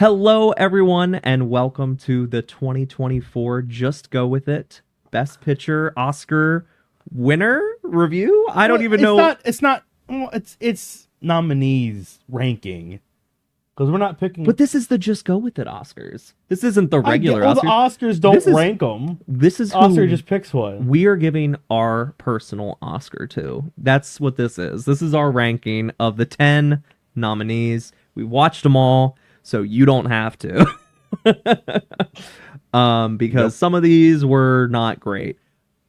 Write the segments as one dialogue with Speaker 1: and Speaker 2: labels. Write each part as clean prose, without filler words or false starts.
Speaker 1: Hello, everyone, and welcome to the 2024 Just Go With It Best Picture Oscar winner review. I don't even know.
Speaker 2: It's not. Well, it's nominees ranking because we're not picking.
Speaker 1: But this is the Just Go With It Oscars. This isn't the regular
Speaker 2: well,
Speaker 1: Oscars.
Speaker 2: the Oscars don't rank them.
Speaker 1: This is who
Speaker 2: Oscar just picks one.
Speaker 1: we are giving our personal Oscar to. That's what this is. This is our ranking of the 10 nominees. We watched them all, so you don't have to. Because some of these were not great.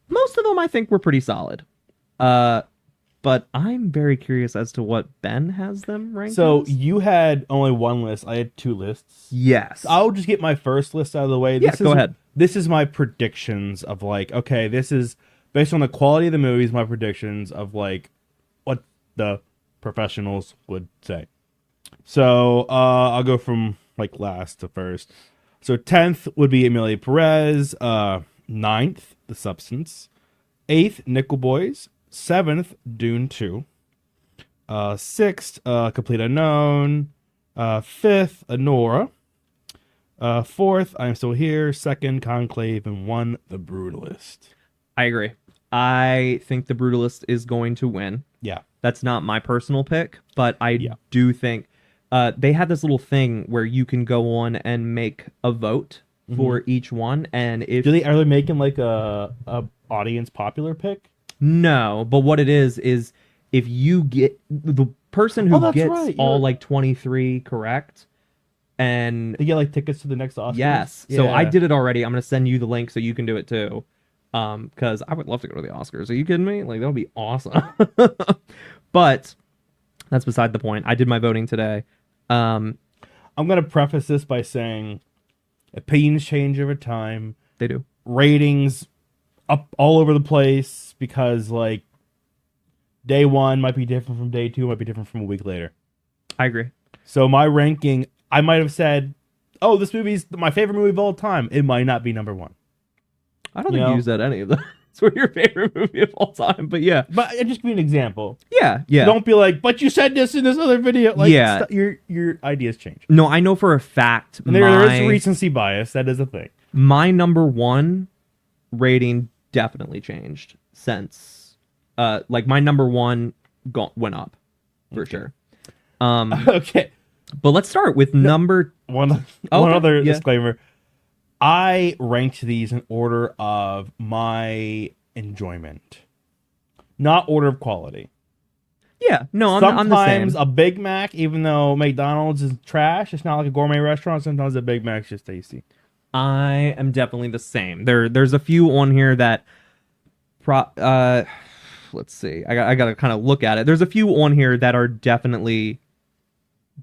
Speaker 1: Most of them I think were pretty solid. But I'm very curious as to what Ben has them ranked.
Speaker 2: So
Speaker 1: as.
Speaker 2: you had only one list. I had two lists.
Speaker 1: Yes.
Speaker 2: I'll just get my first list out of the way.
Speaker 1: Go ahead.
Speaker 2: This is my predictions of okay, this is based on the quality of the movies, my predictions of what the professionals would say. So I'll go from last to first. So 10th would be Emilia Perez. 9th, The Substance. 8th, Nickel Boys. 7th, Dune 2. 6th, Complete Unknown. 5th, Anora. 4th, I'm Still Here. 2nd, Conclave. And 1, The Brutalist.
Speaker 1: I agree. I think The Brutalist is going to win.
Speaker 2: Yeah.
Speaker 1: That's not my personal pick, but I do think they have this little thing where you can go on and make a vote for each one. And if
Speaker 2: are they making a audience popular pick?
Speaker 1: No, but what it is if you get the person who gets all 23 correct, and
Speaker 2: they get tickets to the next Oscars.
Speaker 1: Yes. Yeah. So I did it already. I'm gonna send you the link so you can do it too. Because I would love to go to the Oscars. Are you kidding me? That would be awesome. But that's beside the point. I did my voting today.
Speaker 2: I'm gonna preface this by saying opinions change over time.
Speaker 1: They do.
Speaker 2: Ratings up all over the place because day one might be different from day two, might be different from a week later.
Speaker 1: I agree. So
Speaker 2: my ranking, I might have said, oh, this movie's my favorite movie of all time. It might not be number one.
Speaker 1: I don't think you said any of them. It's your favorite movie of all time, but yeah.
Speaker 2: But I'll just give you an example.
Speaker 1: Yeah.
Speaker 2: Don't be but you said this in this other video. Your ideas change.
Speaker 1: No, I know for a fact.
Speaker 2: And there is recency bias. That is a thing.
Speaker 1: My number one rating definitely changed since, my number one went up for sure.
Speaker 2: Okay.
Speaker 1: But let's start with
Speaker 2: one other disclaimer. I ranked these in order of my enjoyment, not order of quality.
Speaker 1: Yeah, no, I'm the same.
Speaker 2: Sometimes a Big Mac, even though McDonald's is trash, it's not like a gourmet restaurant. Sometimes a Big Mac's just tasty.
Speaker 1: I am definitely the same. There's a few on here that, let's see. I gotta kind of look at it. There's a few on here that are definitely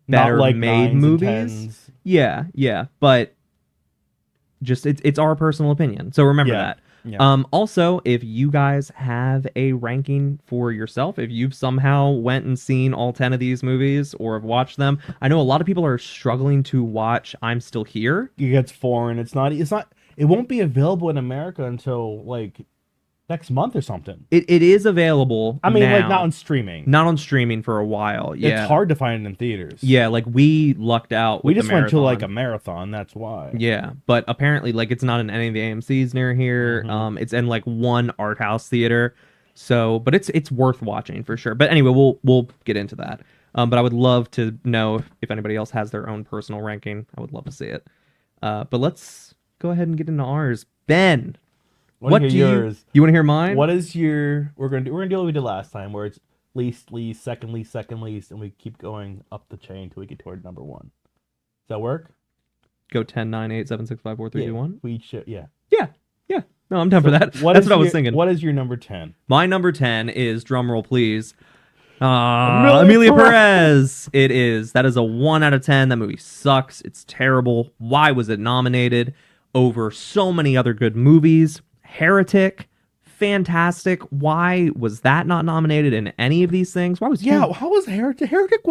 Speaker 1: better made movies. Yeah, but just it's our personal opinion. So remember that. Yeah. Also, if you guys have a ranking for yourself, if you've somehow went and seen all 10 of these movies or have watched them, I know a lot of people are struggling to watch I'm Still Here.
Speaker 2: It's foreign. It won't be available in America until next month or something.
Speaker 1: It is available.
Speaker 2: I mean,
Speaker 1: now.
Speaker 2: Not on streaming.
Speaker 1: Not on streaming for a while. Yeah,
Speaker 2: it's hard to find it in theaters.
Speaker 1: Yeah, we lucked out.
Speaker 2: We just went to a marathon. That's why.
Speaker 1: Yeah, but apparently, it's not in any of the AMC's near here. It's in one art house theater. So, but it's worth watching for sure. But anyway, we'll get into that. But I would love to know if anybody else has their own personal ranking. I would love to see it. But let's go ahead and get into ours. Ben. What do yours? You want to hear mine?
Speaker 2: What is your? We're gonna do what we did last time, where it's least, second least, and we keep going up the chain until we get toward number one. Does that work?
Speaker 1: Go 10, 9, 8, 7, 6, 5, 4, 3, 2, 1?
Speaker 2: We should, yeah.
Speaker 1: No, I'm done for that. That's what I was thinking.
Speaker 2: What is your number 10?
Speaker 1: My number 10 is, drumroll please, Emilia Perez. It is. That is a 1 out of 10. That movie sucks. It's terrible. Why was it nominated over so many other good movies? Heretic, fantastic. Why was that not nominated in any of these things? Why was
Speaker 2: how was Heretic? Heretic.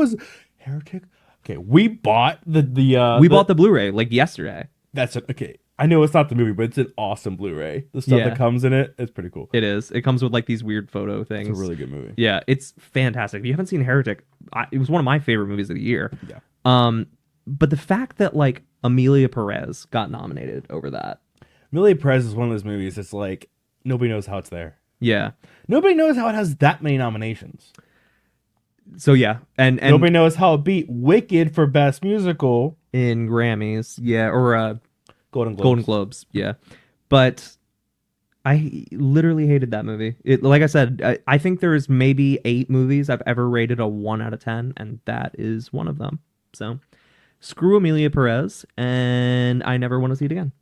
Speaker 2: Okay, we bought the
Speaker 1: bought the Blu-ray yesterday.
Speaker 2: That's it. Okay, I know it's not the movie, but it's an awesome Blu-ray. The stuff that comes in it's pretty cool.
Speaker 1: It is. It comes with these weird photo things.
Speaker 2: It's a really good movie.
Speaker 1: Yeah, it's fantastic. If you haven't seen Heretic, it was one of my favorite movies of the year.
Speaker 2: Yeah.
Speaker 1: but the fact that like Amelia Perez got nominated over that.
Speaker 2: Amelia Perez is one of those movies that's like nobody knows how it's there.
Speaker 1: Yeah.
Speaker 2: Nobody knows how it has that many nominations.
Speaker 1: So yeah, and
Speaker 2: nobody knows how it beat Wicked for Best Musical
Speaker 1: in Grammys. Yeah, or
Speaker 2: Golden Globes.
Speaker 1: Golden Globes. Yeah, but I literally hated that movie. Like I said, I think there's maybe 8 movies I've ever rated a 1 out of 10, and that is one of them. So screw Amelia Perez, and I never want to see it again.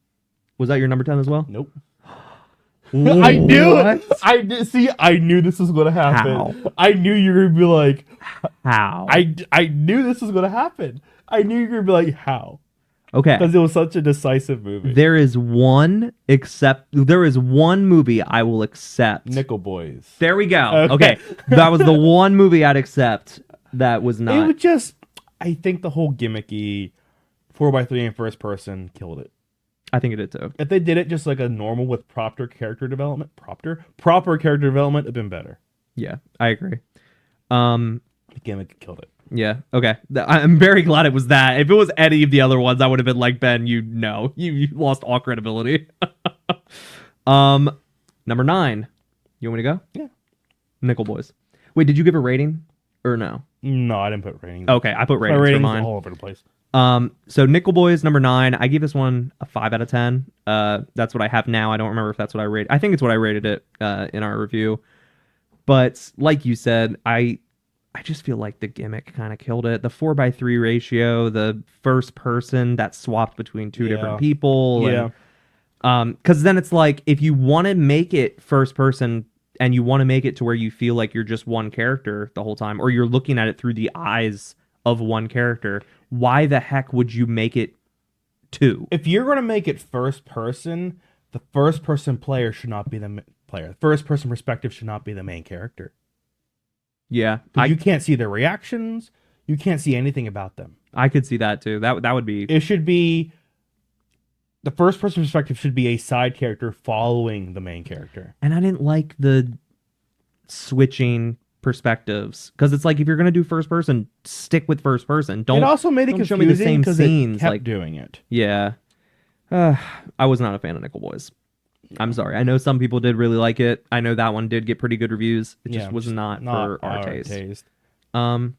Speaker 1: Was that your number 10 as well?
Speaker 2: Nope. I knew it. I did, see. I knew this was going to happen.
Speaker 1: How?
Speaker 2: I knew you were going to be like,
Speaker 1: how?
Speaker 2: I knew this was going to happen. I knew you were going to be like, how?
Speaker 1: Okay.
Speaker 2: Because it was such a decisive movie.
Speaker 1: There is one movie I will accept.
Speaker 2: Nickel Boys.
Speaker 1: There we go. Okay. That was the one movie I'd accept that was not.
Speaker 2: It would just, I think the whole gimmicky 4x3 in first person killed it.
Speaker 1: I think it did too.
Speaker 2: If they did it just like a normal with proper character development, proper character development, it'd been better.
Speaker 1: Yeah, I agree.
Speaker 2: The gimmick killed it.
Speaker 1: Yeah. Okay. I'm very glad it was that. If it was any of the other ones, I would have been like, Ben, you lost all credibility. Number 9. You want me to go?
Speaker 2: Yeah.
Speaker 1: Nickel Boys. Wait, did you give a rating or no?
Speaker 2: No, I didn't put ratings.
Speaker 1: Okay, I put ratings for mine.
Speaker 2: All over the place.
Speaker 1: So Nickel Boys number 9. I gave this one a 5 out of 10. That's what I have now. I don't remember if that's what I rated. I think it's what I rated it in our review. But like you said, I just feel like the gimmick kind of killed it. The 4x3 ratio, the first person that swapped between two different people.
Speaker 2: Yeah.
Speaker 1: Because then it's like, if you want to make it first person and you want to make it to where you feel like you're just one character the whole time, or you're looking at it through the eyes of one character, why the heck would you make it 2?
Speaker 2: If you're going to make it first person, the first person player should not be the player. The first person perspective should not be the main character.
Speaker 1: Yeah.
Speaker 2: You can't see their reactions. You can't see anything about them.
Speaker 1: I could see that too. That would be...
Speaker 2: It should be... The first person perspective should be a side character following the main character.
Speaker 1: And I didn't like the switching perspectives, because it's like, if you're going to do first person, stick with first person. Don't... It
Speaker 2: also made it confusing
Speaker 1: the same scenes.
Speaker 2: It kept doing it.
Speaker 1: Yeah. I was not a fan of Nickel Boys. I'm sorry. I know some people did really like it. I know that one did get pretty good reviews. It just was not for our taste. Number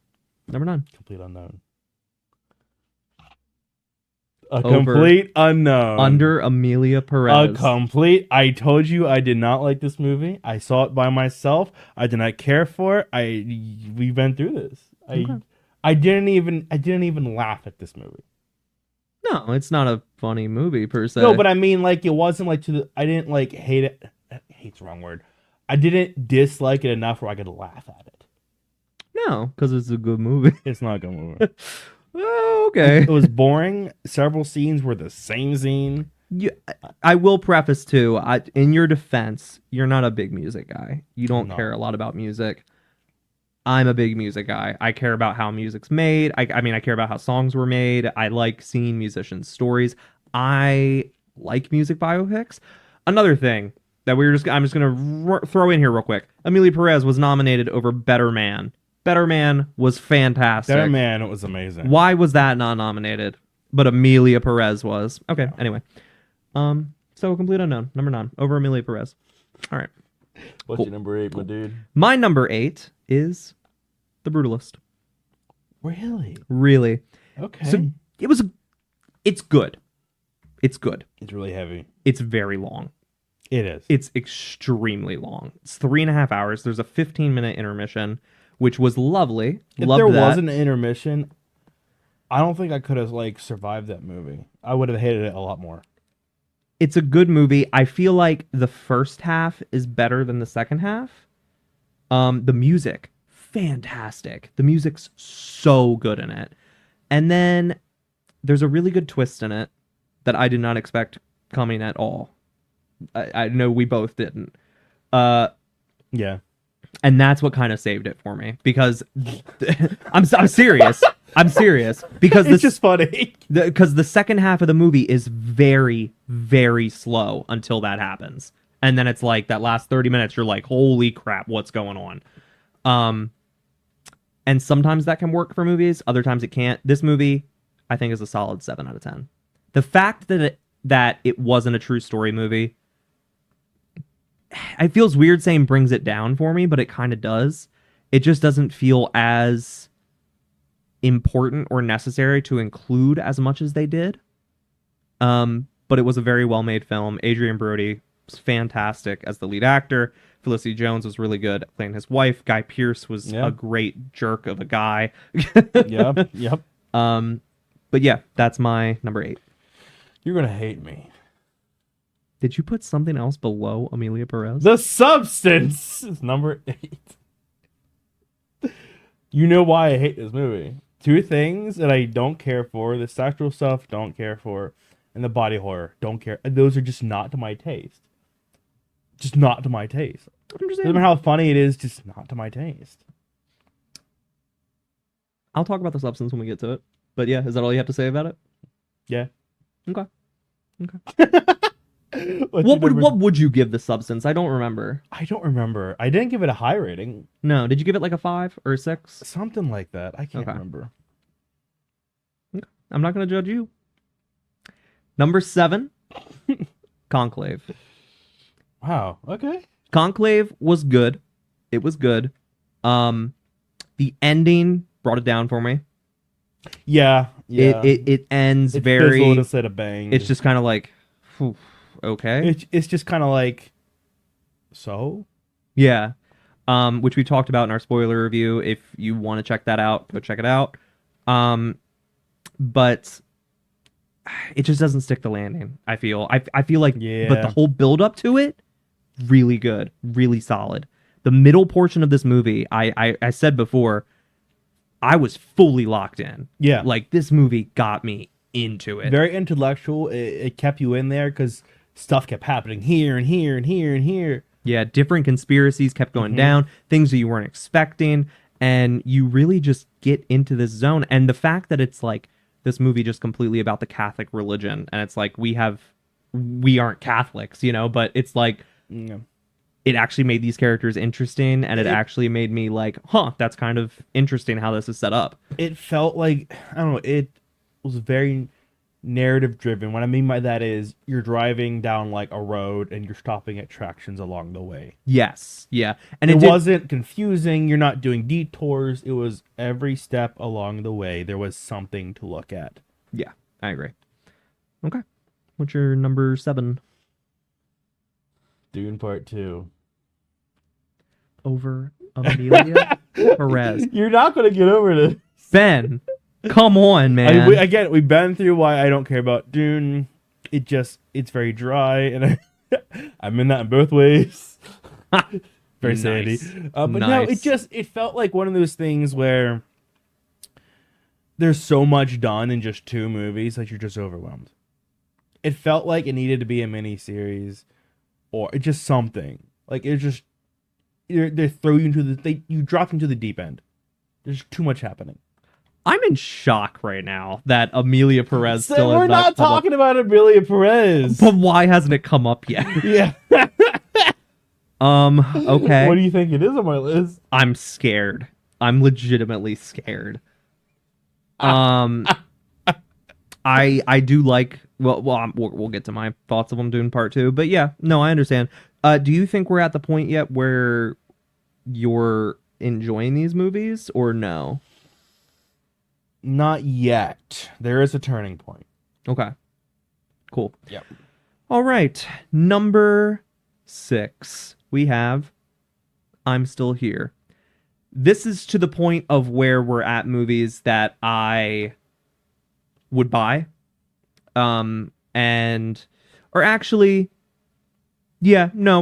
Speaker 1: 9.
Speaker 2: Complete unknown. Complete unknown.
Speaker 1: Under Amelia Perez.
Speaker 2: I told you I did not like this movie. I saw it by myself. I did not care for it. We went through this. I didn't even laugh at this movie.
Speaker 1: No, it's not a funny movie per se.
Speaker 2: No, but I mean, like, it wasn't like I didn't like hate it. Hate's the wrong word. I didn't dislike it enough where I could laugh at it.
Speaker 1: No, because it's a good movie.
Speaker 2: It's not a good movie.
Speaker 1: Oh, okay.
Speaker 2: It was boring. Several scenes were the same scene.
Speaker 1: I will preface too, in your defense, you're not a big music guy. You don't care a lot about music. I'm a big music guy. I care about how music's made. I mean, I care about how songs were made. I like seeing musicians' stories. I like music biopics. Another thing that I'm just going to throw in here real quick. Amelia Perez was nominated over Better Man. Better Man was fantastic.
Speaker 2: Better Man was amazing.
Speaker 1: Why was that not nominated? But Amelia Perez was. Okay, anyway. So Complete Unknown, number 9, over Amelia Perez. All right.
Speaker 2: What's your number 8, my dude?
Speaker 1: My number 8 is The Brutalist. Really.
Speaker 2: Okay.
Speaker 1: So it's good. It's good.
Speaker 2: It's really heavy.
Speaker 1: It's very long.
Speaker 2: It is.
Speaker 1: It's extremely long. It's 3.5 hours. There's a 15-minute intermission, which was lovely.
Speaker 2: If there wasn't an intermission, I don't think I could have survived that movie. I would have hated it a lot more.
Speaker 1: It's a good movie. I feel like the first half is better than the second half. The music, fantastic. The music's so good in it. And then there's a really good twist in it that I did not expect coming at all. I know we both didn't.
Speaker 2: Yeah.
Speaker 1: And that's what kind of saved it for me, because I'm serious. I'm serious, because
Speaker 2: it's just funny.
Speaker 1: Because the second half of the movie is very, very slow until that happens, and then it's like that last 30 minutes. You're like, holy crap, what's going on? And sometimes that can work for movies. Other times it can't. This movie, I think is a solid 7 out of 10. The fact that it wasn't a true story movie, it feels weird saying brings it down for me, but it kind of does. It just doesn't feel as important or necessary to include as much as they did. But it was a very well-made film. Adrian Brody was fantastic as the lead actor. Felicity Jones was really good at playing his wife. Guy Pearce was a great jerk of a guy.
Speaker 2: Yep.
Speaker 1: But yeah, that's my number 8.
Speaker 2: You're gonna hate me.
Speaker 1: Did you put something else below Amelia Perez?
Speaker 2: The Substance is number 8. You know why I hate this movie. 2 things that I don't care for. The sexual stuff, don't care for. And the body horror, don't care. Those are just not to my taste. Just not to my taste. Doesn't matter how funny it is, just not to my taste.
Speaker 1: I'll talk about The Substance when we get to it. But yeah, is that all you have to say about it?
Speaker 2: Yeah.
Speaker 1: Okay. What would you give The Substance? I don't remember.
Speaker 2: I don't remember. I didn't give it a high rating.
Speaker 1: No, did you give it like a 5 or a 6?
Speaker 2: Something like that. I can't remember.
Speaker 1: Okay. I'm not going to judge you. Number 7, Conclave.
Speaker 2: Wow. Okay.
Speaker 1: Conclave was good. It was good. The ending brought it down for me.
Speaker 2: Yeah.
Speaker 1: It ends very.
Speaker 2: Instead of bang.
Speaker 1: It's just kind of like, whew, okay.
Speaker 2: It's just kind of like, so.
Speaker 1: Yeah. Which we talked about in our spoiler review. If you want to check that out, go check it out. But it just doesn't stick the landing. I feel. I feel like, but the whole build up to it, really good, really solid. The middle portion of this movie, I said before, I was fully locked in.
Speaker 2: Yeah.
Speaker 1: Like, this movie got me into it.
Speaker 2: Very intellectual. It kept you in there because stuff kept happening here and here and here and here.
Speaker 1: Yeah, different conspiracies kept going down, things that you weren't expecting, and you really just get into this zone. And the fact that it's like this movie just completely about the Catholic religion, and it's like we aren't Catholics, but it's like it actually made these characters interesting, and it actually made me like, that's kind of interesting how this is set up.
Speaker 2: It felt like, I don't know, it was very narrative driven. What I mean by that is you're driving down like a road and you're stopping at attractions along the way.
Speaker 1: Yes. Yeah. And
Speaker 2: it wasn't confusing. You're not doing detours. It was every step along the way. There was something to look at.
Speaker 1: Yeah, I agree. Okay. What's your number 7?
Speaker 2: Dune Part 2.
Speaker 1: Over Amelia Perez.
Speaker 2: You're not going to get over this.
Speaker 1: Ben, come on, man.
Speaker 2: We've been through why I don't care about Dune. It's very dry, and I'm in that in both ways. Very sandy. But no, it felt like one of those things where there's so much done in just 2 movies that you're just overwhelmed. It felt like it needed to be a mini series, or just something. Like it just they throw you into you drop into the deep end. There's too much happening.
Speaker 1: I'm in shock right now that Amelia Perez still
Speaker 2: we're not talking about Amelia Perez.
Speaker 1: But why hasn't it come up yet?
Speaker 2: Yeah.
Speaker 1: Okay.
Speaker 2: What do you think it is on my list?
Speaker 1: I'm scared. I'm legitimately scared. I do like we'll get to my thoughts of them doing part 2, but yeah, no, I understand. Do you think we're at the point yet where you're enjoying these movies or no?
Speaker 2: Not yet. There is a turning point.
Speaker 1: Okay. Cool.
Speaker 2: Yep.
Speaker 1: All right. Number 6. We have I'm Still Here. This is to the point of where we're at movies that I would buy. I would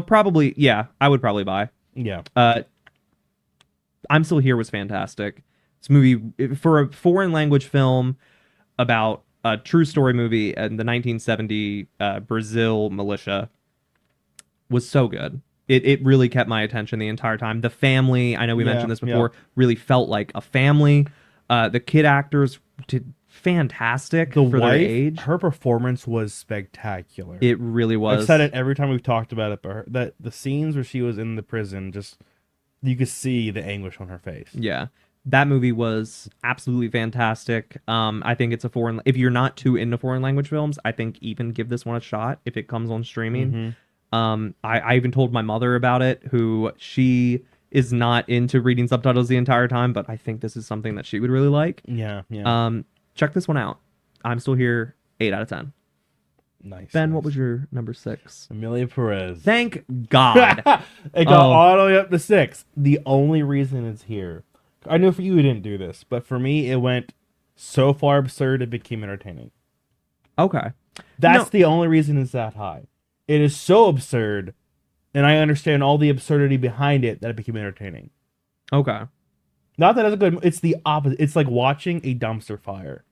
Speaker 1: probably buy.
Speaker 2: Yeah.
Speaker 1: I'm Still Here was fantastic. This movie, for a foreign language film about a true story movie in the 1970 Brazil militia, was so good. It really kept my attention the entire time. The family, I know we mentioned this before, really felt like a family. The kid actors did fantastic for their age.
Speaker 2: Her performance was spectacular.
Speaker 1: It really was.
Speaker 2: I've said it every time we've talked about it, but that the scenes where she was in the prison, just you could see the anguish on her face.
Speaker 1: Yeah. That movie was absolutely fantastic. I think it's a foreign. If you're not too into foreign language films, I think even give this one a shot if it comes on streaming. I even told my mother about it, who she is not into reading subtitles the entire time, but I think this is something that she would really like.
Speaker 2: Yeah, yeah.
Speaker 1: Check this one out. I'm Still Here, 8 out of 10.
Speaker 2: Nice.
Speaker 1: Ben,
Speaker 2: nice.
Speaker 1: what was your number 6?
Speaker 2: Emilia Perez.
Speaker 1: Thank God.
Speaker 2: It got all the way up to 6. The only reason it's here, I know for you it didn't do this, but for me it went so far absurd it became entertaining.
Speaker 1: Okay.
Speaker 2: That's the only reason it's that high. It is so absurd, and I understand all the absurdity behind it, that it became entertaining.
Speaker 1: Okay.
Speaker 2: Not that it's a good. It's the opposite. It's like watching a dumpster fire.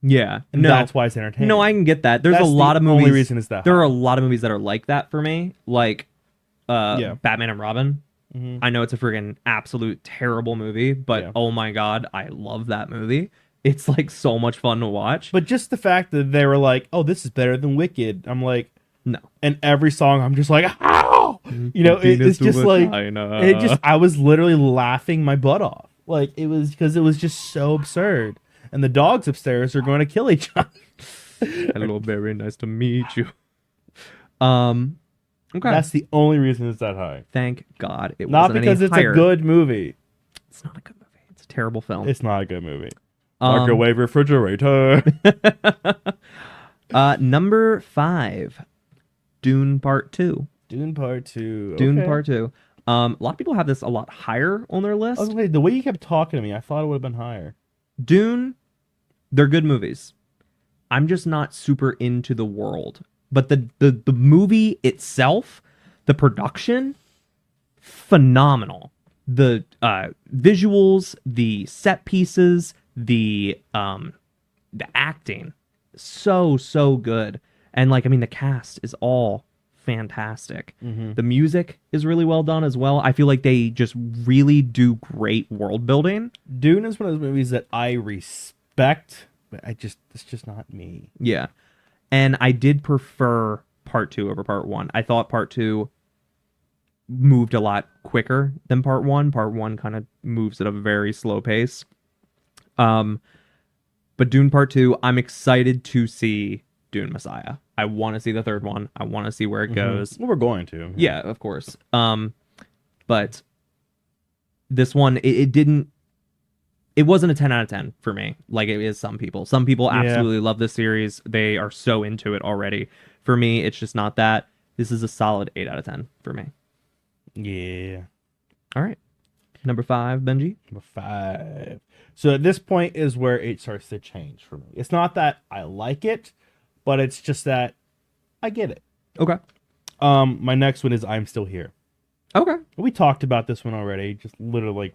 Speaker 1: Yeah.
Speaker 2: And that's why it's entertaining.
Speaker 1: No, I can get that. There's
Speaker 2: That's
Speaker 1: a lot of movies.
Speaker 2: Only reason is that
Speaker 1: there are a lot of movies that are like that for me, like Batman and Robin.
Speaker 2: Mm-hmm.
Speaker 1: I know it's a friggin' absolute terrible movie, but oh my God, I love that movie. It's like so much fun to watch.
Speaker 2: But just the fact that they were like, "Oh, this is better than Wicked," I'm like,
Speaker 1: no.
Speaker 2: And every song, I'm just like, "Ow!" You know, it's just like, I was literally laughing my butt off. Like it was because it was just so absurd. And the dogs upstairs are going to kill each other.
Speaker 1: Hello, very nice to meet you. Okay.
Speaker 2: That's the only reason it's that high.
Speaker 1: Thank God it
Speaker 2: not
Speaker 1: wasn't
Speaker 2: because
Speaker 1: any
Speaker 2: it's
Speaker 1: higher.
Speaker 2: A good movie.
Speaker 1: It's not a good movie. It's a terrible film.
Speaker 2: It's not a good movie. Microwave refrigerator.
Speaker 1: Number 5, Dune Part 2.
Speaker 2: Dune Part 2.
Speaker 1: Dune Part 2. A lot of people have this a lot higher on their list.
Speaker 2: Okay, the way you kept talking to me, I thought it would have been higher.
Speaker 1: Dune, they're good movies. I'm just not super into the world. But the movie itself, the production, phenomenal. The visuals, the set pieces, the acting, so good. And like, I mean, the cast is all fantastic.
Speaker 2: Mm-hmm.
Speaker 1: The music is really well done as well. I feel like they just really do great world building.
Speaker 2: Dune is one of those movies that I respect, but it's just not me.
Speaker 1: Yeah. And I did prefer Part 2 over Part 1. I thought Part 2 moved a lot quicker than Part 1. Part 1 kind of moves at a very slow pace. But Dune Part 2, I'm excited to see Dune Messiah. I want to see the third one. I want to see where it goes.
Speaker 2: Well, we're going to.
Speaker 1: Yeah, of course. But this one, it wasn't a 10 out of 10 for me, like it is some people. Some people absolutely love this series. They are so into it already. For me, it's just not that. This is a solid 8 out of 10 for me.
Speaker 2: Yeah.
Speaker 1: All right. Number 5, Benji.
Speaker 2: Number 5. So at this point is where it starts to change for me. It's not that I like it, but it's just that I get it.
Speaker 1: Okay.
Speaker 2: My next one is I'm Still Here.
Speaker 1: Okay.
Speaker 2: We talked about this one already, just literally like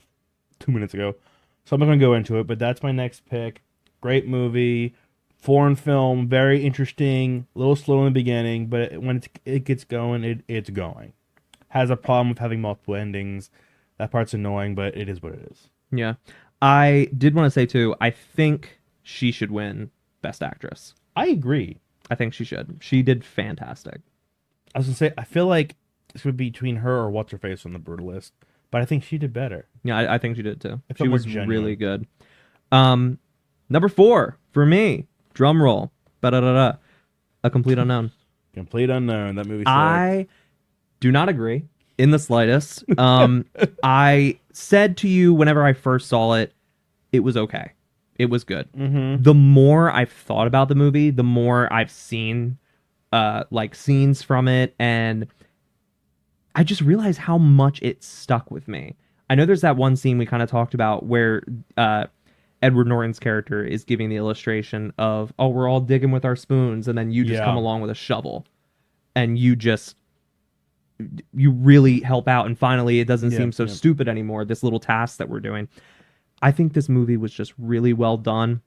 Speaker 2: 2 minutes ago. So I'm not going to go into it, but that's my next pick. Great movie, foreign film, very interesting, a little slow in the beginning, but when it gets going, it's going. Has a problem with having multiple endings. That part's annoying, but it is what it is.
Speaker 1: Yeah. I did want to say, too, I think she should win Best Actress.
Speaker 2: I agree.
Speaker 1: I think she should. She did fantastic.
Speaker 2: I was going to say, I feel like this would be between her or What's-Her-Face on the Brutalist, but I think she did better.
Speaker 1: Yeah, I think she did, too.
Speaker 2: She
Speaker 1: was really good. Number 4, for me, drum roll, A Complete Unknown.
Speaker 2: Complete Unknown. That movie sucked.
Speaker 1: I do not agree in the slightest. I said to you whenever I first saw it, it was okay. It was good.
Speaker 2: Mm-hmm.
Speaker 1: The more I've thought about the movie, the more I've seen like scenes from it, and I just realized how much it stuck with me. I know there's that one scene we kind of talked about where Edward Norton's character is giving the illustration of, oh, we're all digging with our spoons, and then you just come along with a shovel, and you really help out, and finally it doesn't seem so stupid anymore, this little task that we're doing. I think this movie was just really well done.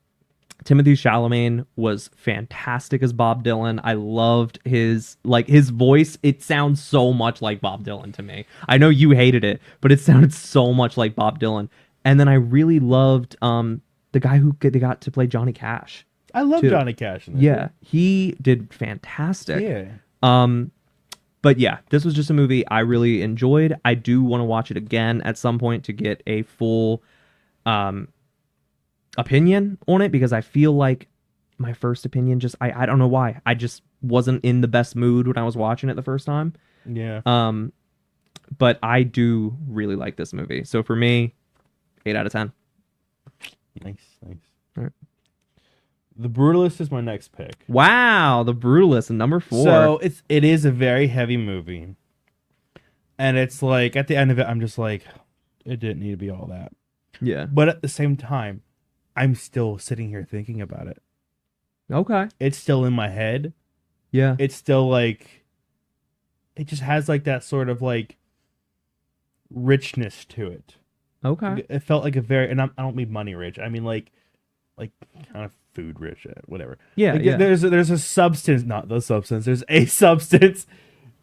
Speaker 1: Timothée Chalamet was fantastic as Bob Dylan. I loved his voice. It sounds so much like Bob Dylan to me. I know you hated it, but it sounded so much like Bob Dylan. And then I really loved the guy who they got to play Johnny Cash.
Speaker 2: I love Johnny Cash in this.
Speaker 1: Yeah, he did fantastic.
Speaker 2: Yeah.
Speaker 1: But yeah, this was just a movie I really enjoyed. I do want to watch it again at some point to get a full opinion on it, because I feel like my first opinion just I don't know why. I just wasn't in the best mood when I was watching it the first time.
Speaker 2: Yeah.
Speaker 1: But I do really like this movie. So for me, 8 out of 10.
Speaker 2: Nice.
Speaker 1: All right.
Speaker 2: The Brutalist is my next pick.
Speaker 1: Wow, The Brutalist, number 4.
Speaker 2: So it is a very heavy movie. And it's like, at the end of it, I'm just like, it didn't need to be all that.
Speaker 1: Yeah.
Speaker 2: But at the same time, I'm still sitting here thinking about it.
Speaker 1: Okay.
Speaker 2: It's still in my head.
Speaker 1: Yeah.
Speaker 2: It's still like, it just has like that sort of like richness to it.
Speaker 1: Okay.
Speaker 2: It felt like a very, and I don't mean money rich. I mean like kind of food rich, whatever.
Speaker 1: Yeah.
Speaker 2: Like,
Speaker 1: yeah.
Speaker 2: There's a substance, not the substance. There's a substance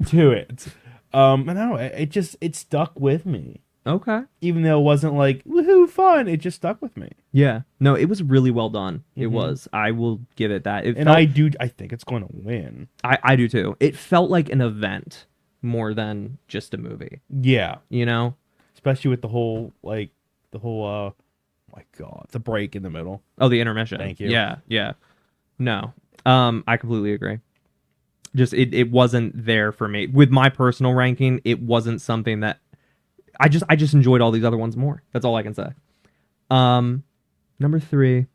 Speaker 2: to it. And I don't know. It stuck with me.
Speaker 1: Okay.
Speaker 2: Even though it wasn't like woohoo fun, it just stuck with me.
Speaker 1: Yeah. No, it was really well done. It
Speaker 2: Mhm.
Speaker 1: was. I will give it that.
Speaker 2: I think it's going to win.
Speaker 1: I do too. It felt like an event more than just a movie.
Speaker 2: Yeah.
Speaker 1: You know?
Speaker 2: Especially with the whole oh my God, the break in the middle.
Speaker 1: Oh, the intermission.
Speaker 2: Thank you.
Speaker 1: Yeah. Yeah. No. I completely agree. Just it wasn't there for me. With my personal ranking, it wasn't something that I just enjoyed all these other ones more. That's all I can say. Number 3,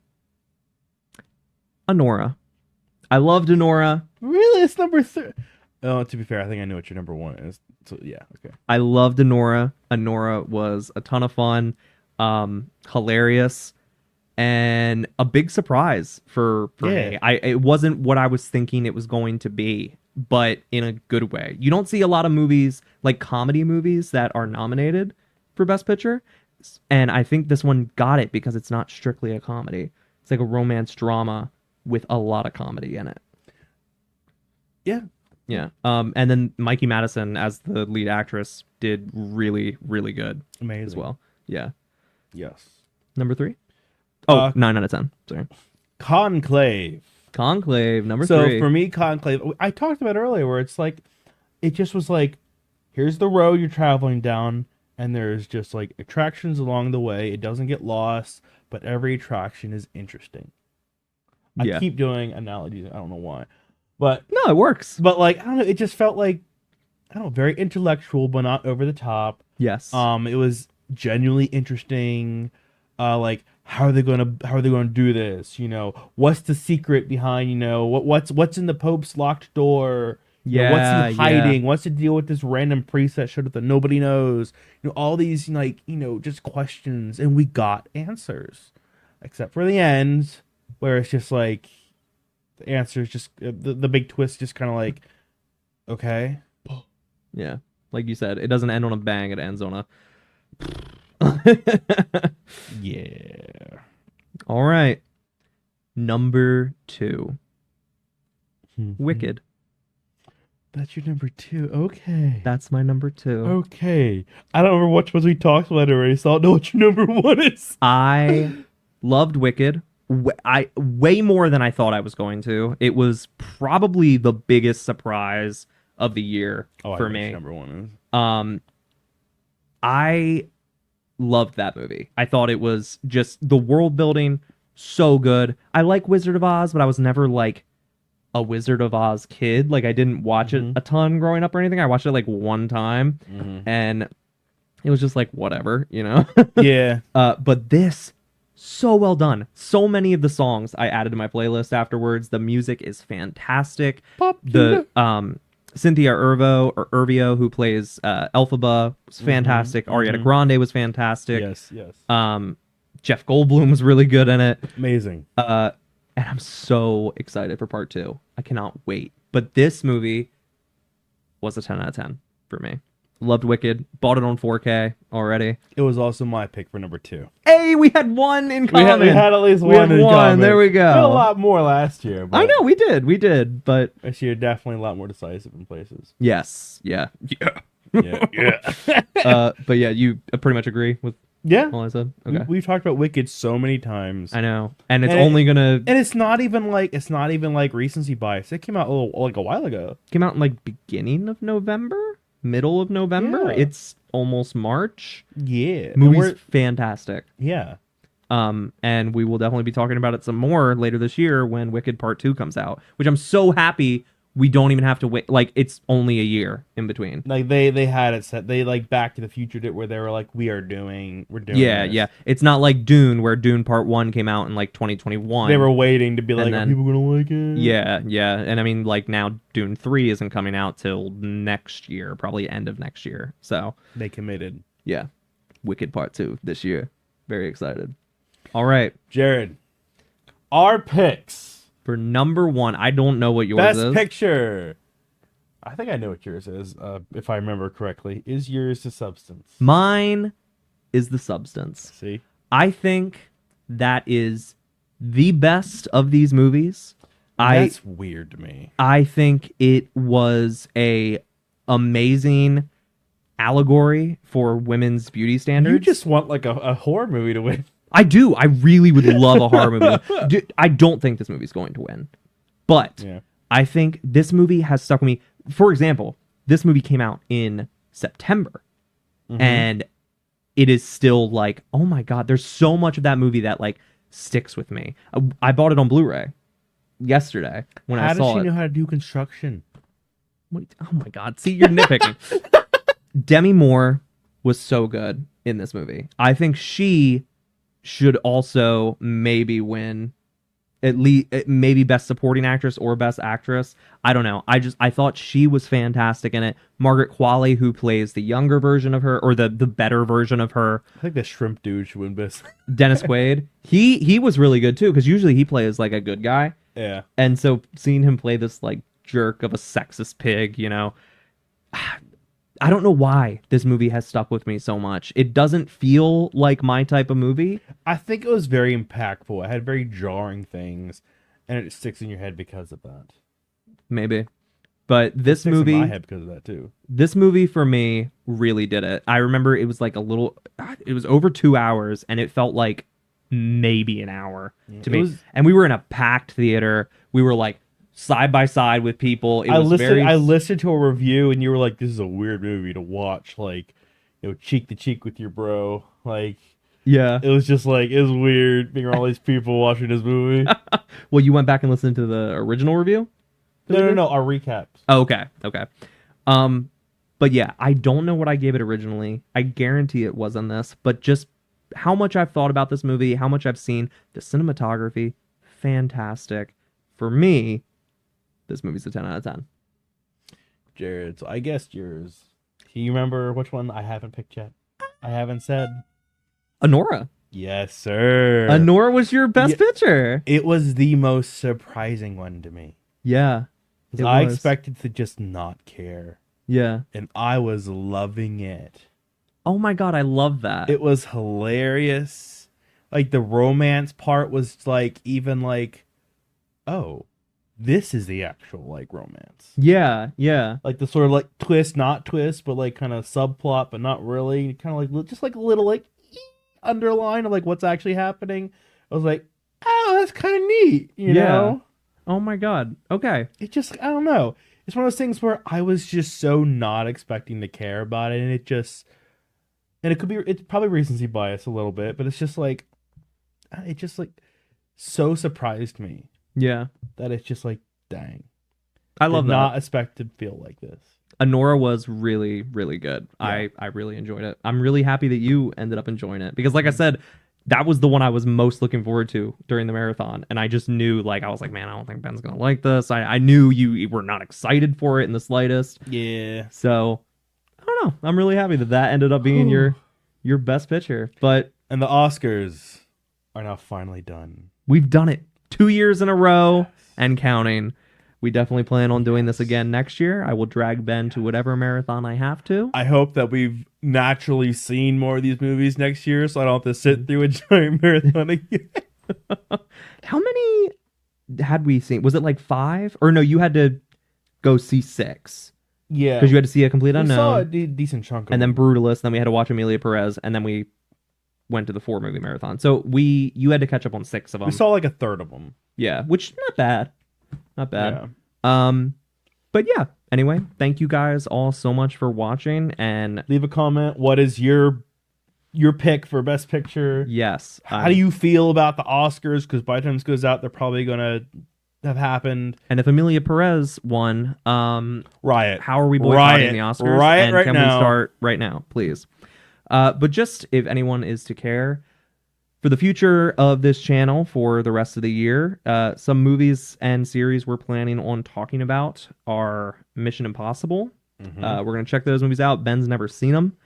Speaker 1: Anora. I loved Anora.
Speaker 2: Really? It's number 3. Oh, to be fair, I think I know what your number 1 is. So yeah, okay.
Speaker 1: I loved Anora. Anora was a ton of fun, hilarious, and a big surprise for me. It wasn't what I was thinking it was going to be, but in a good way. You don't see a lot of movies, like comedy movies, that are nominated for Best Picture, and I think this one got it because it's not strictly a comedy. It's like a romance drama with a lot of comedy in it.
Speaker 2: Yeah.
Speaker 1: Yeah. And then Mikey Madison as the lead actress did really, really good.
Speaker 2: Amazing.
Speaker 1: As well. Yeah.
Speaker 2: Yes.
Speaker 1: Number 3? Oh, 9 out of 10. Sorry.
Speaker 2: Conclave.
Speaker 1: Number 3.
Speaker 2: So for me, Conclave, I talked about it earlier where it's like, it just was like, here's the road you're traveling down, and there's just like attractions along the way. It doesn't get lost, but every attraction is interesting. I keep doing analogies. I don't know why. But
Speaker 1: no, it works.
Speaker 2: But like, I don't know, it just felt like, I don't know, very intellectual, but not over the top.
Speaker 1: Yes.
Speaker 2: It was genuinely interesting. Like, how are they gonna do this? You know, what's the secret behind, you know, what's in the Pope's locked door?
Speaker 1: Yeah.
Speaker 2: What's he hiding? What's the deal with this random priest that showed up that nobody knows? You know, all these, like, you know, just questions, and we got answers. Except for the end, where it's just like, the answer is just the big twist, just kind of like, okay.
Speaker 1: Yeah, like you said, it doesn't end on a bang; it ends on a.
Speaker 2: Yeah.
Speaker 1: All right. Number 2. Wicked.
Speaker 2: That's your number 2. Okay.
Speaker 1: That's my number 2.
Speaker 2: Okay. I don't remember which ones we talked about already, so I don't know what your number 1 is.
Speaker 1: I loved Wicked. Way more than I thought I was going to. It was probably the biggest surprise of the year for me.
Speaker 2: Number 1 is.
Speaker 1: I loved that movie. I thought it was just the world building so good. I like Wizard of Oz, but I was never like a Wizard of Oz kid. Like, I didn't watch it a ton growing up or anything. I watched it like one time, and it was just like whatever, you know.
Speaker 2: Yeah.
Speaker 1: But this, so well done. So many of the songs I added to my playlist afterwards. The music is fantastic. The Cynthia Erivo, who plays Elphaba, was fantastic. Ariana Grande was fantastic.
Speaker 2: Yes.
Speaker 1: Jeff Goldblum was really good in it.
Speaker 2: Amazing.
Speaker 1: And I'm so excited for part 2. I cannot wait. But this movie was a 10 out of 10 for me. Loved Wicked. Bought it on 4K already.
Speaker 2: It was also my pick for number 2.
Speaker 1: Hey, we had one in common.
Speaker 2: We had at least one in common.
Speaker 1: There we go.
Speaker 2: We had a lot more last year.
Speaker 1: I know, we did. But
Speaker 2: this year, definitely a lot more decisive in places.
Speaker 1: Yes. Yeah.
Speaker 2: Yeah.
Speaker 1: But yeah, you pretty much agree with all I said? Okay.
Speaker 2: We've talked about Wicked so many times.
Speaker 1: I know. And it's only gonna...
Speaker 2: And it's not even like recency bias. It came out a while ago.
Speaker 1: Came out in like beginning of November? Middle of November?
Speaker 2: Yeah.
Speaker 1: It's almost March.
Speaker 2: Yeah.
Speaker 1: Movie's fantastic.
Speaker 2: Yeah.
Speaker 1: And we will definitely be talking about it some more later this year when Wicked Part 2 comes out, which I'm so happy we don't even have to wait. Like, it's only a year in between.
Speaker 2: Like, they had it set. They, like, Back to the Future did where they were like, we're doing
Speaker 1: Yeah,
Speaker 2: this.
Speaker 1: yeah. It's not like Dune, where Dune Part 1 came out in, like, 2021.
Speaker 2: They were waiting to be like, are people gonna like it?
Speaker 1: Yeah, yeah. And I mean, like, now Dune 3 isn't coming out till next year, probably end of next year. So
Speaker 2: they committed.
Speaker 1: Yeah. Wicked Part 2 this year. Very excited. All right.
Speaker 2: Jared, our picks.
Speaker 1: For number 1, I don't know what yours
Speaker 2: Best
Speaker 1: is.
Speaker 2: Best Picture. I think I know what yours is, if I remember correctly. Is yours The Substance?
Speaker 1: Mine is The Substance.
Speaker 2: See?
Speaker 1: I think that is the best of these movies.
Speaker 2: That's weird to me.
Speaker 1: I think it was a amazing allegory for women's beauty standards.
Speaker 2: You just want like a horror movie to win.
Speaker 1: I do. I really would love a horror movie. I don't think this movie's going to win. But I think this movie has stuck with me. For example, this movie came out in September. Mm-hmm. And it is still like, oh my God, there's so much of that movie that like sticks with me. I bought it on Blu-ray yesterday when I saw it.
Speaker 2: How does she know how to do construction?
Speaker 1: Oh my God. See, you're nitpicking. Demi Moore was so good in this movie. I think she should also maybe win at least maybe Best Supporting Actress or Best Actress. I don't know. I thought she was fantastic in it. Margaret Qualley, who plays the younger version of her, or the better version of her.
Speaker 2: I think the shrimp dude should win Best.
Speaker 1: Dennis Quaid. He was really good too, because usually he plays like a good guy.
Speaker 2: Yeah.
Speaker 1: And so seeing him play this like jerk of a sexist pig, you know, I don't know why this movie has stuck with me so much. It doesn't feel like my type of movie.
Speaker 2: I think it was very impactful. It had very jarring things, and it sticks in your head because of that.
Speaker 1: Maybe. But this movie...
Speaker 2: in my head because of that, too.
Speaker 1: This movie, for me, really did it. I remember it was like a little... It was over 2 hours, and it felt like maybe an hour to me. And we were in a packed theater. We were like... side by side with people. I
Speaker 2: listened to a review and you were like, this is a weird movie to watch, like, you know, cheek to cheek with your bro. Like,
Speaker 1: yeah,
Speaker 2: it was just like, it was weird being all these people watching this movie.
Speaker 1: Well, you went back and listened to the original review?
Speaker 2: No, our recaps.
Speaker 1: Oh, okay. But yeah, I don't know what I gave it originally. I guarantee it wasn't this, but just how much I've thought about this movie, how much I've seen, the cinematography, fantastic. For me, this movie's a 10 out of 10.
Speaker 2: Jared, so I guessed yours. Do you remember which one I haven't picked yet? I haven't said.
Speaker 1: Anora.
Speaker 2: Yes, sir.
Speaker 1: Anora was your best picture.
Speaker 2: It was the most surprising one to me.
Speaker 1: Yeah.
Speaker 2: I expected to just not care.
Speaker 1: Yeah.
Speaker 2: And I was loving it.
Speaker 1: Oh my God, I love that.
Speaker 2: It was hilarious. Like, the romance part was like, even like, oh, this is the actual like romance.
Speaker 1: Yeah, yeah.
Speaker 2: Like the sort of like twist, not twist, but like kind of subplot, but not really. Kind of like just like a little like underline of like what's actually happening. I was like, oh, that's kind of neat, you know?
Speaker 1: Oh my God. Okay.
Speaker 2: It just, I don't know. It's one of those things where I was just so not expecting to care about it, and it just, and it could be, it's probably recency bias a little bit, but it's just like, it just like so surprised me.
Speaker 1: Yeah.
Speaker 2: That it's just like, dang.
Speaker 1: I love that.
Speaker 2: Not expect to feel like this.
Speaker 1: Anora was really, really good. Yeah. I really enjoyed it. I'm really happy that you ended up enjoying it. Because like I said, that was the one I was most looking forward to during the marathon. And I just knew, like, I was like, man, I don't think Ben's going to like this. I knew you were not excited for it in the slightest.
Speaker 2: Yeah.
Speaker 1: So, I don't know. I'm really happy that ended up being your best picture. But
Speaker 2: and the Oscars are now finally done.
Speaker 1: We've done it 2 years in a row and counting. We definitely plan on doing this again next year. I will drag Ben to whatever marathon I have to.
Speaker 2: I hope that we've naturally seen more of these movies next year, so I don't have to sit through a giant marathon again.
Speaker 1: How many had we seen? Was it like 5? Or no, you had to go see 6.
Speaker 2: Yeah.
Speaker 1: Because you had to see A Complete Unknown.
Speaker 2: We saw a decent chunk of
Speaker 1: and then Brutalist, then we had to watch Amelia Perez, and then we went to the 4 movie marathon. So you had to catch up on 6 of them.
Speaker 2: We saw like a third of them.
Speaker 1: Yeah, which not bad. Not bad. Yeah. But yeah, anyway, thank you guys all so much for watching, and
Speaker 2: leave a comment. What is your your pick for Best Picture.
Speaker 1: Yes.
Speaker 2: How do you feel about the Oscars? Because by the time this goes out, they're probably gonna have happened.
Speaker 1: And if Emilia Perez won,
Speaker 2: riot.
Speaker 1: How are we boycotting the Oscars?
Speaker 2: Riot
Speaker 1: and
Speaker 2: right
Speaker 1: can
Speaker 2: now.
Speaker 1: we start right now, please? But just if anyone is to care for the future of this channel for the rest of the year, some movies and series we're planning on talking about are Mission Impossible. We're gonna check those movies out. Ben's never seen them.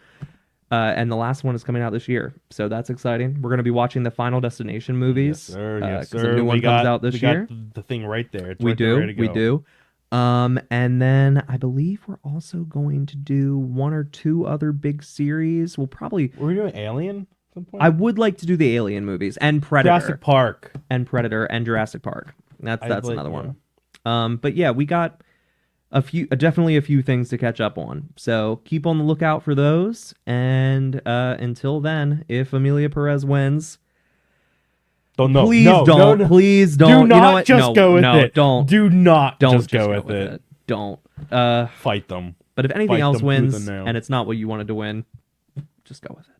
Speaker 1: And the last one is coming out this year, so that's exciting. We're going to be watching the Final Destination movies.
Speaker 2: Yes, sir. Yes,
Speaker 1: sir.
Speaker 2: The
Speaker 1: new one comes out this year.
Speaker 2: Got the thing right there. It's
Speaker 1: we
Speaker 2: right
Speaker 1: do.
Speaker 2: There, ready to go.
Speaker 1: We do. And then I believe we're also going to do one or two other big series. We'll probably.
Speaker 2: Were we doing Alien at some point?
Speaker 1: I would like to do the Alien movies and Predator.
Speaker 2: Jurassic Park.
Speaker 1: And Predator and Jurassic Park. That's another one.
Speaker 2: Yeah.
Speaker 1: But yeah, we got definitely a few things to catch up on. So keep on the lookout for those. And until then, if Emilia Perez wins, please don't. Do
Speaker 2: not just go with it.
Speaker 1: Don't
Speaker 2: do not
Speaker 1: just
Speaker 2: go with it.
Speaker 1: Don't
Speaker 2: fight them.
Speaker 1: But if anything else wins and it's not what you wanted to win, just go with it.